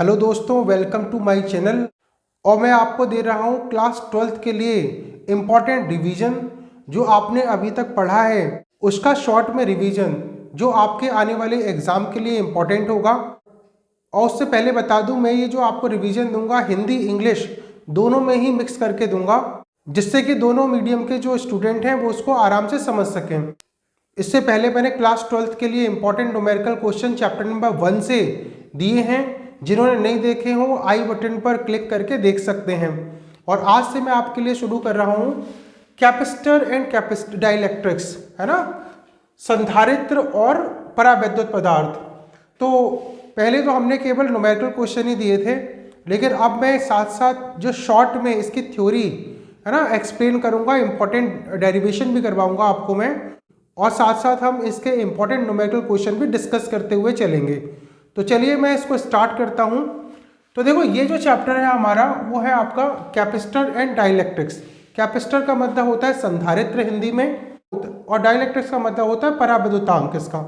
Hello दोस्तों, welcome to my channel. और मैं आपको दे रहा हूँ क्लास 12th के लिए इम्पॉर्टेंट रिवीजन। जो आपने अभी तक पढ़ा है उसका शॉर्ट में रिवीजन जो आपके आने वाले एग्ज़ाम के लिए इम्पॉर्टेंट होगा। और उससे पहले बता दूं, मैं ये जो आपको रिवीजन दूंगा हिंदी इंग्लिश दोनों में ही मिक्स करके दूंगा, जिससे कि दोनों मीडियम के जो स्टूडेंट हैं वो उसको आराम से समझ सकें। इससे पहले मैंने क्लास 12th के लिए important numerical question chapter number 1 से दिए हैं। जिन्होंने नहीं देखे हों आई बटन पर क्लिक करके देख सकते हैं। और आज से मैं आपके लिए शुरू कर रहा हूँ कैपेसिटर एंड कैपेसिटर डाइलेक्ट्रिक्स, है ना, संधारित्र और परावैद्युत पदार्थ। तो पहले तो हमने केवल न्यूमेरिकल क्वेश्चन ही दिए थे, लेकिन अब मैं साथ साथ जो शॉर्ट में इसकी थ्योरी है ना एक्सप्लेन करूँगा, इंपॉर्टेंट डेरिवेशन भी करवाऊँगा आपको मैं, और साथ साथ हम इसके इंपॉर्टेंट न्यूमेरिकल क्वेश्चन भी डिस्कस करते हुए चलेंगे। तो चलिए मैं इसको स्टार्ट करता हूँ। तो देखो, ये जो चैप्टर है हमारा वो है आपका कैपेसिटर एंड डाइलेक्ट्रिक्स। कैपेसिटर का मतलब होता है संधारित्र हिंदी में, और डाइलेक्ट्रिक्स का मतलब होता है परावैद्युतांक इसका,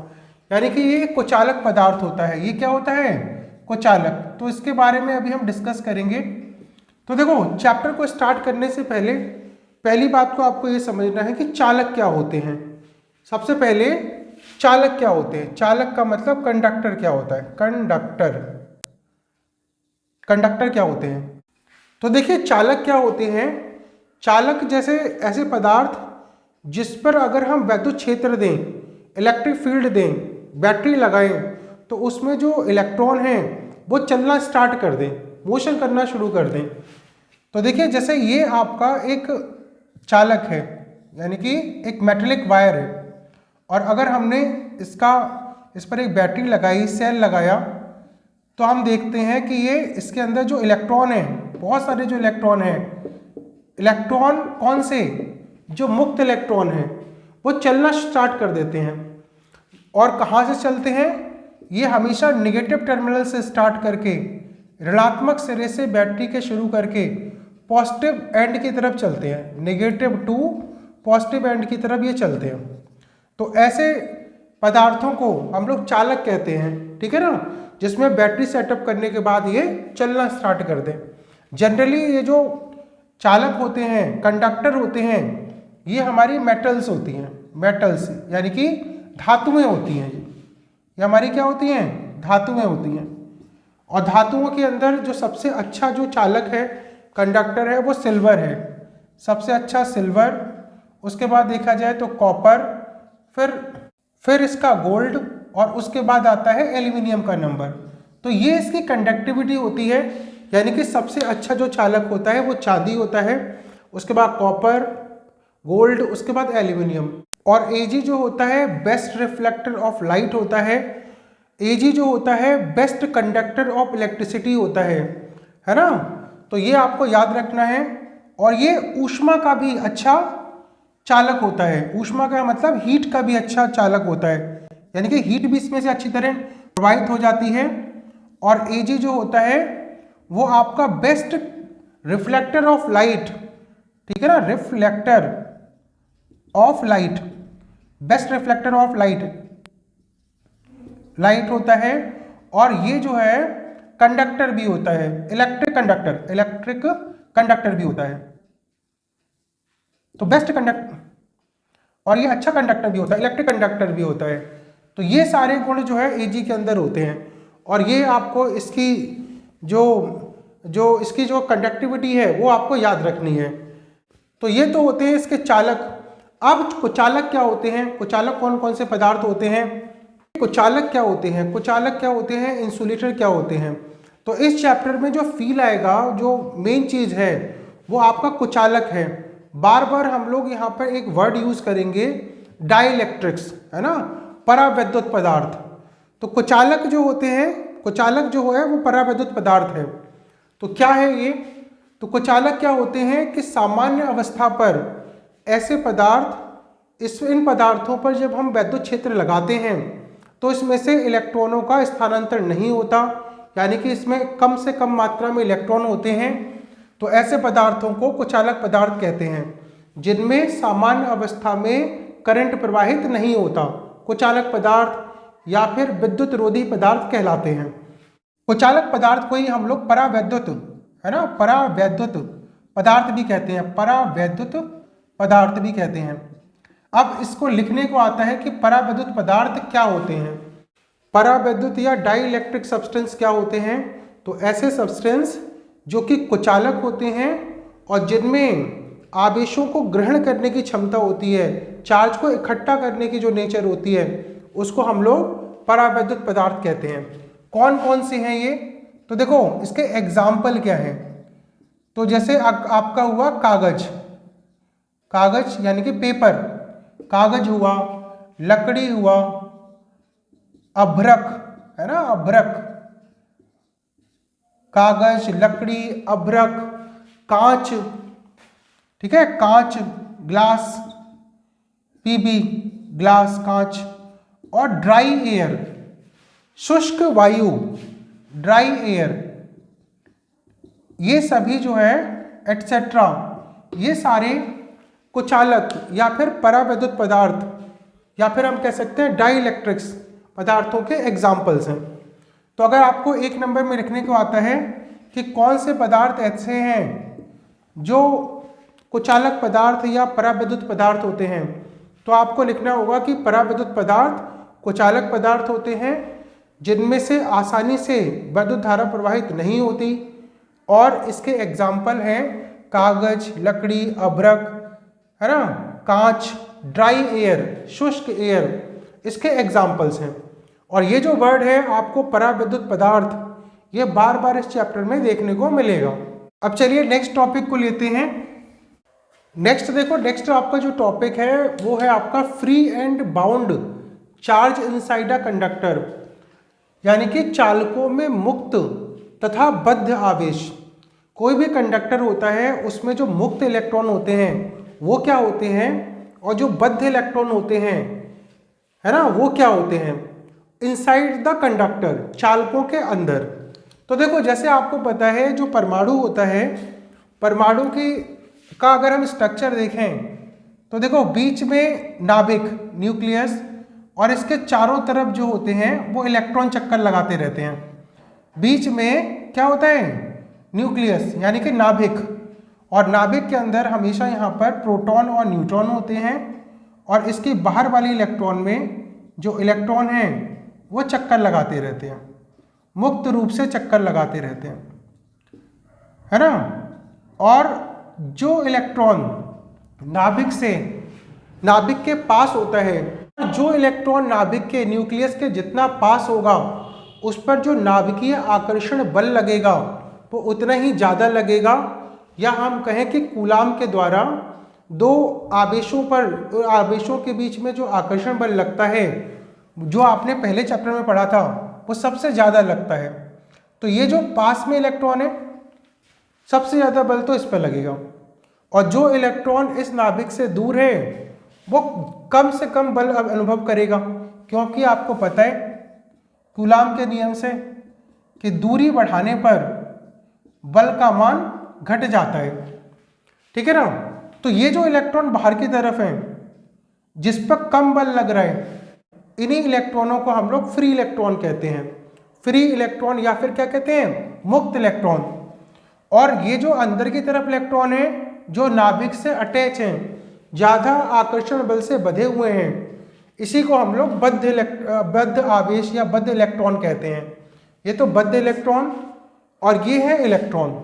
यानी कि ये कुचालक पदार्थ होता है। ये क्या होता है? कुचालक। तो इसके बारे में अभी हम डिस्कस करेंगे। तो देखो, चैप्टर को स्टार्ट करने से पहले पहली बात तो आपको ये समझना है कि चालक क्या होते हैं। सबसे पहले चालक क्या होते हैं? चालक का मतलब कंडक्टर क्या होता है? कंडक्टर क्या होते हैं? तो देखिए, चालक क्या होते हैं। चालक जैसे ऐसे पदार्थ जिस पर अगर हम वैद्युत क्षेत्र दें, इलेक्ट्रिक फील्ड दें, बैटरी लगाएं, तो उसमें जो इलेक्ट्रॉन हैं वो चलना स्टार्ट कर दें, मोशन करना शुरू कर दें। तो देखिए, जैसे ये आपका एक चालक है, यानी कि एक मेटेलिक वायर है, और अगर हमने इस पर एक बैटरी लगाई, सेल लगाया, तो हम देखते हैं कि ये इसके अंदर जो इलेक्ट्रॉन है, बहुत सारे जो इलेक्ट्रॉन हैं, इलेक्ट्रॉन कौन से? जो मुक्त इलेक्ट्रॉन हैं वो चलना स्टार्ट कर देते हैं। और कहाँ से चलते हैं? ये हमेशा नेगेटिव टर्मिनल से स्टार्ट करके, ऋणात्मक सिरे से बैटरी के शुरू करके पॉजिटिव एंड की तरफ चलते हैं। नेगेटिव टू पॉजिटिव एंड की तरफ ये चलते हैं। तो ऐसे पदार्थों को हम लोग चालक कहते हैं, ठीक है ना, जिसमें बैटरी सेटअप करने के बाद ये चलना स्टार्ट कर दें। जनरली ये जो चालक होते हैं, कंडक्टर होते हैं, ये हमारी मेटल्स होती हैं। मेटल्स यानी कि धातुएं होती हैं। ये हमारी क्या होती हैं? धातुएं होती हैं। और धातुओं के अंदर जो सबसे अच्छा जो चालक है, कंडक्टर है, वो सिल्वर है। सबसे अच्छा सिल्वर, उसके बाद देखा जाए तो कॉपर, फिर इसका गोल्ड, और उसके बाद आता है एल्यूमिनियम का नंबर। तो ये इसकी कंडक्टिविटी होती है, यानी कि सबसे अच्छा जो चालक होता है वो चांदी होता है, उसके बाद कॉपर, गोल्ड, उसके बाद एल्यूमिनियम। और Ag जो होता है बेस्ट रिफ्लेक्टर ऑफ लाइट होता है। Ag जो होता है बेस्ट कंडक्टर ऑफ इलेक्ट्रिसिटी होता है ना। तो ये आपको याद रखना है। और ये ऊष्मा का भी अच्छा चालक होता है। ऊष्मा का मतलब हीट का भी अच्छा चालक होता है, यानी कि हीट भी इसमें से अच्छी तरह प्रवाहित हो जाती है। और Ag जो होता है वो आपका बेस्ट रिफ्लेक्टर ऑफ लाइट, ठीक है ना, reflector of light, best reflector of light होता है। और ये जो है कंडक्टर भी होता है, इलेक्ट्रिक कंडक्टर भी होता है। तो बेस्ट कंडक्टर, और ये अच्छा कंडक्टर भी होता है, इलेक्ट्रिक कंडक्टर भी होता है। तो ये सारे गुण जो है Ag के अंदर होते हैं। और ये आपको इसकी जो कंडक्टिविटी है वो आपको याद रखनी है। तो ये तो होते हैं इसके चालक। अब कुचालक क्या होते हैं? कुचालक कौन कौन से पदार्थ होते हैं? कुचालक क्या होते हैं? इंसुलेटर क्या होते हैं? तो इस चैप्टर में जो फील आएगा, जो मेन चीज है, वो आपका कुचालक है। बार बार हम लोग यहाँ पर एक वर्ड यूज करेंगे, डाइलेक्ट्रिक्स, है ना, परावैद्युत पदार्थ। तो कुचालक जो होते हैं, कुचालक जो है वो परावैद्युत पदार्थ है। तो क्या है ये? तो कुचालक क्या होते हैं कि सामान्य अवस्था पर ऐसे पदार्थ, इन पदार्थों पर जब हम वैद्युत क्षेत्र लगाते हैं तो इसमें से इलेक्ट्रॉनों का स्थानांतर नहीं होता, यानी कि इसमें कम से कम मात्रा में इलेक्ट्रॉन होते हैं। तो ऐसे पदार्थों को कुचालक पदार्थ कहते हैं, जिनमें सामान्य अवस्था में करंट प्रवाहित नहीं होता। कुचालक पदार्थ या फिर विद्युत रोधी पदार्थ कहलाते हैं। कुचालक पदार्थ को ही हम लोग परावैद्युत, है ना, परावैद्युत पदार्थ भी कहते हैं, परावैद्युत पदार्थ भी कहते हैं। अब इसको लिखने को आता है कि परावैद्युत पदार्थ क्या होते हैं। परावैद्युत या डाइइलेक्ट्रिक सब्सटेंस क्या होते हैं? तो ऐसे सब्सटेंस जो कि कुचालक होते हैं और जिनमें आवेशों को ग्रहण करने की क्षमता होती है, चार्ज को इकट्ठा करने की जो नेचर होती है, उसको हम लोग परावैद्युत पदार्थ कहते हैं। कौन कौन से हैं ये? तो देखो इसके एग्जाम्पल क्या हैं। तो जैसे आपका हुआ कागज, कागज यानी कि पेपर, कागज हुआ, लकड़ी हुआ, अभ्रक, है ना, अभ्रक, कागज, लकड़ी, अभ्रक, कांच, ठीक है, कांच, ग्लास, पीबी, ग्लास, कांच, और ड्राई एयर, शुष्क वायु, ड्राई एयर, ये सभी जो है एटसेट्रा, ये सारे कुचालक या फिर परावैद्युत पदार्थ या फिर हम कह सकते हैं डाइइलेक्ट्रिक्स पदार्थों के एग्जाम्पल्स हैं। तो अगर आपको एक नंबर में लिखने को आता है कि कौन से पदार्थ ऐसे हैं जो कुचालक पदार्थ या परावैद्युत पदार्थ होते हैं, तो आपको लिखना होगा कि परावैद्युत पदार्थ कुचालक पदार्थ होते हैं जिनमें से आसानी से विद्युत धारा प्रवाहित नहीं होती, और इसके एग्जाम्पल हैं कागज, लकड़ी, अभ्रक, है ना, कांच, ड्राई एयर, शुष्क एयर, इसके एग्जाम्पल्स हैं। और ये जो वर्ड है आपको परावैद्युत पदार्थ, ये बार बार इस चैप्टर में देखने को मिलेगा। अब चलिए नेक्स्ट टॉपिक को लेते हैं। नेक्स्ट देखो, नेक्स्ट आपका जो टॉपिक है वो है आपका free and bound charge inside a conductor, यानी कि चालकों में मुक्त तथा बद्ध आवेश। कोई भी कंडक्टर होता है उसमें जो मुक्त इलेक्ट्रॉन होते हैं वो क्या होते हैं, और जो बद्ध इलेक्ट्रॉन होते हैं, है ना, वो क्या होते हैं इनसाइड द कंडक्टर, चालकों के अंदर। तो देखो जैसे आपको पता है जो परमाणु होता है, परमाणु का अगर हम स्ट्रक्चर देखें तो देखो बीच में नाभिक, न्यूक्लियस, और इसके चारों तरफ जो होते हैं वो इलेक्ट्रॉन चक्कर लगाते रहते हैं। बीच में क्या होता है? न्यूक्लियस यानी कि नाभिक, और नाभिक के अंदर हमेशा यहाँ पर प्रोटॉन और न्यूट्रॉन होते हैं, और इसके बाहर वाले इलेक्ट्रॉन में जो इलेक्ट्रॉन हैं वो चक्कर लगाते रहते हैं, मुक्त रूप से चक्कर लगाते रहते हैं, है ना। और जो इलेक्ट्रॉन नाभिक के पास होता है, जो इलेक्ट्रॉन नाभिक के, न्यूक्लियस के जितना पास होगा उस पर जो नाभिकीय आकर्षण बल लगेगा वो उतना ही ज़्यादा लगेगा, या हम कहें कि कूलाम के द्वारा दो आवेशों के बीच में जो आकर्षण बल लगता है, जो आपने पहले चैप्टर में पढ़ा था, वो सबसे ज़्यादा लगता है। तो ये जो पास में इलेक्ट्रॉन है सबसे ज़्यादा बल तो इस पर लगेगा, और जो इलेक्ट्रॉन इस नाभिक से दूर है वो कम से कम बल अनुभव करेगा, क्योंकि आपको पता है कूलाम के नियम से कि दूरी बढ़ाने पर बल का मान घट जाता है, ठीक है ना। तो ये जो इलेक्ट्रॉन बाहर की तरफ है जिस पर कम बल लग रहा है, इन्हीं इलेक्ट्रॉनों को हम लोग फ्री इलेक्ट्रॉन कहते हैं। फ्री इलेक्ट्रॉन या फिर क्या कहते हैं? मुक्त इलेक्ट्रॉन। और ये जो अंदर की तरफ इलेक्ट्रॉन है जो नाभिक से अटैच हैं, ज़्यादा आकर्षण बल से बंधे हुए हैं, इसी को हम लोग बद्ध आवेश या बद्ध इलेक्ट्रॉन कहते हैं। ये तो बद्ध इलेक्ट्रॉन और ये है इलेक्ट्रॉन।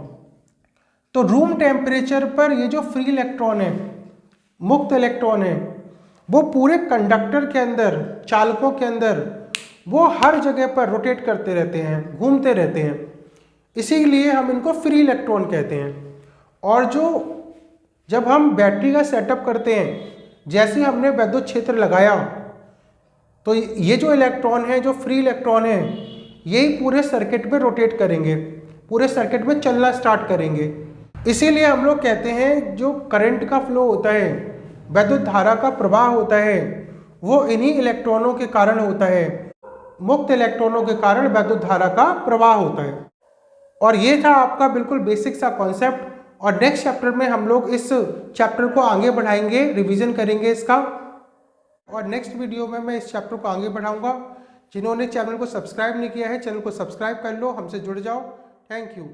तो रूम टेम्परेचर पर ये जो फ्री इलेक्ट्रॉन है, मुक्त इलेक्ट्रॉन है, वो पूरे कंडक्टर के अंदर, चालकों के अंदर, वो हर जगह पर रोटेट करते रहते हैं, घूमते रहते हैं, इसीलिए हम इनको फ्री इलेक्ट्रॉन कहते हैं। और जब हम बैटरी का सेटअप करते हैं, जैसे हमने विद्युत क्षेत्र लगाया, तो ये जो इलेक्ट्रॉन है, जो फ्री इलेक्ट्रॉन है, यही पूरे सर्किट में रोटेट करेंगे, पूरे सर्किट में चलना स्टार्ट करेंगे। इसीलिए हम लोग कहते हैं जो करंट का फ्लो होता है, विद्युत धारा का प्रवाह होता है, वो इन्हीं इलेक्ट्रॉनों के कारण होता है। मुक्त इलेक्ट्रॉनों के कारण विद्युत धारा का प्रवाह होता है। और ये था आपका बिल्कुल बेसिक सा कॉन्सेप्ट। और नेक्स्ट चैप्टर में हम लोग इस चैप्टर को आगे बढ़ाएंगे, रिवीजन करेंगे इसका, और नेक्स्ट वीडियो में मैं इस चैप्टर को आगे बढ़ाऊंगा। जिन्होंने चैनल को सब्सक्राइब नहीं किया है, चैनल को सब्सक्राइब कर लो, हमसे जुड़ जाओ। Thank you.